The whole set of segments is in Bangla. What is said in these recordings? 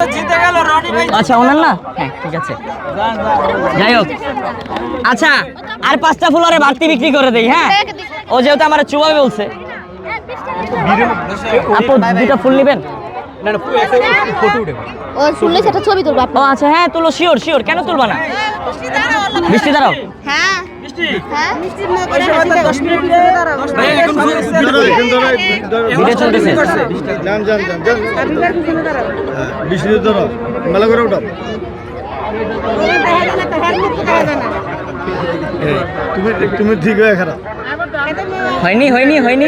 আচ্ছা ওনার না, হ্যাঁ ঠিক আছে, যাই হোক। আচ্ছা আর 5টা ফুল আরে বাড়তি বিক্রি করে দেই। হ্যাঁ, ও যেহেতু আমার চুবাবে বলছে। আপু 2টা ফুল নেবেন? না না, ফটো উঠে ও শুনলে সেটা ছবি তুলবো ও আচ্ছা, হ্যাঁ তুলো, শিওর শিওর, কেন তুলবা না? বৃষ্টি দাঁড়াও। হ্যাঁ হ্যাঁ ভিডিও চলতেছে। জান জান জান জান বৃষ্টি ধরো, মেলা করে উঠাও। তুমি তুমি ঠিক হয়ে খারাপ হয়নি হয়নি হয়নি।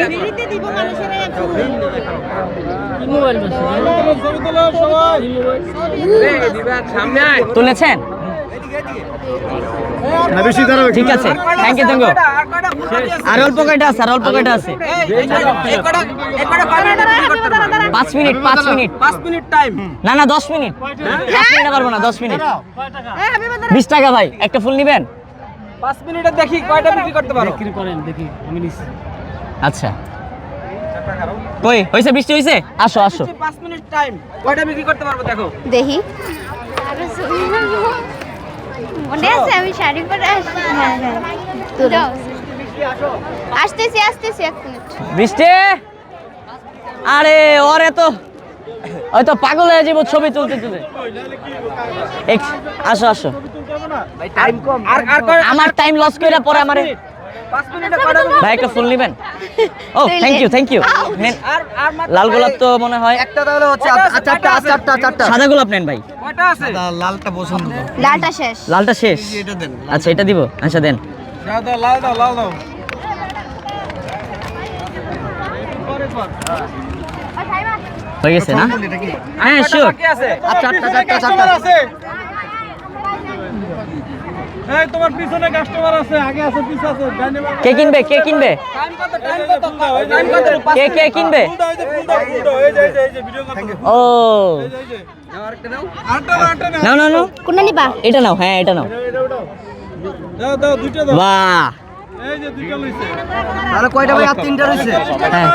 তুলেছেন? না বেশি ধরো, ঠিক আছে, থ্যাংক ইউ থ্যাংক ইউ। আর অল্প কয়টা আছে, আর অল্প কয়টা আছে? 5 মিনিট 5 মিনিট 5 মিনিট টাইম। না না 10 মিনিট। 5 মিনিটে পারবো না, 10 মিনিট। 20 টাকা ভাই, একটা ফুল নিবেন? 5 মিনিটে দেখি কয়টা বিক্রি করতে পারো। বিক্রি করেন দেখি, আমি নিচ্ছি। আচ্ছা কই হইছে, বৃষ্টি হইছে? আসো আসো। 5 মিনিট টাইম, কয়টা বিক্রি করতে পারবো দেখো। দেখি মনে আছে আমি শাড়ি পরে আসছি। হ্যাঁ হ্যাঁ আসতেছি আসতেছি 1 মিনিট। বৃষ্টি, আরে ওরে তো হয়তো পাগল হয়ে যাবো ছবি তুলতে তুলতে। আসো আসো, ভাই টাইম কম। আর আমার টাইম লস কইরা পরে আমারে। 5 মিনিটে কয়টা ভাই একটা ফুল নেবেন? ও থ্যাংক ইউ থ্যাংক ইউ। নেন। আর লাল গোলাপ তো মনে হয় একটা তাহলে হচ্ছে চারটা। সাদা গোলাপ নেন ভাই। কয়টা আছে? লালটা পছন্দ তো। লালটা শেষ। লালটা শেষ? এটা দেন। আচ্ছা এটা দিব, আচ্ছা দেন। দাও দাও, লাল দাও, লাল দাও। হয়ে গেছে না? হ্যাঁ শিওর। বাকি আছে? চারটা। আছে। এই তোমার পিছনে কাস্টমার আছে, আগে আছে, পিছে আছে। কে কিনবে, কে কিনবে? টাইম কত? টাইম কত? টাইম কত? কে কে কিনবে? ফুল দাও, এই যে ভিডিও কত? ও এই যে আরেকটা নাও। আরেকটা নাও। নাও নাও নাও, কোনটা নিবা? এটা নাও, হ্যাঁ এটা নাও। দাও দাও, দুইটা দাও। বাহ, এই যে দুইটা লইছে। তাহলে কয়টা ভাই? আর 3টা রইছে। হ্যাঁ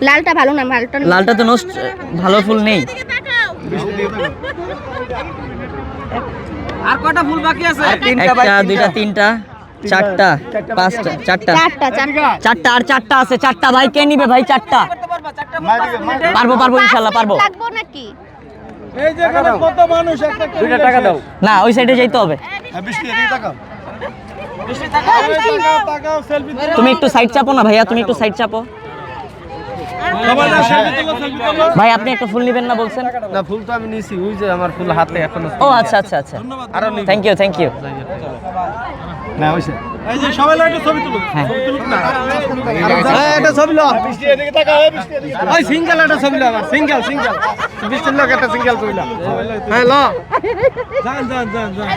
লালটা ভালো না, লালটা নিবা। লালটা তো নষ্ট, ভালো ফুল নেই। আর কয়টা ফুল বাকি আছে? একটা দুইটা তিনটা চারটা পাঁচটা, চারটা চারটা আর চারটা আছে। চারটা ভাই, কে নিবে ভাই? চারটা করতে পারবা? চারটা ফুল পারবো পারবো ইনশাল্লাহ পারবো। লাগবো নাকি? এই যে এখানে কত মানুষ, একটা 2টা টাকা দাও। না ওই সাইডে যাইতে হবে। বৃষ্টি এদিকে তাকাও। বেশি টাকা। টাকাও সেলফি তুমি একটু সাইড চাপো না ভাইয়া, তুমি একটু সাইড চাপো। সবাই না, সেলফি তুলো, সেলফি তুলো। ভাই আপনি একটা ফুল নেবেন না বলছেন? না ফুল তো আমি নিছি, ওই যে আমার ফুল হাতে এখনো। ও আচ্ছা আচ্ছা আচ্ছা, থ্যাংক ইউ থ্যাংক ইউ। না হইছে। এই যে সবাই একটা ছবি তুলো। হ্যাঁ এটা ছবি লো। বৃষ্টি এদিকে তাকাও, বৃষ্টি এদিকে। ওই সিঙ্গেল একটা ছবি লো, আমার সিঙ্গেল। বৃষ্টির লোক একটা সিঙ্গেল ছবি লো। হ্যাঁ লো। যান যান যান যান।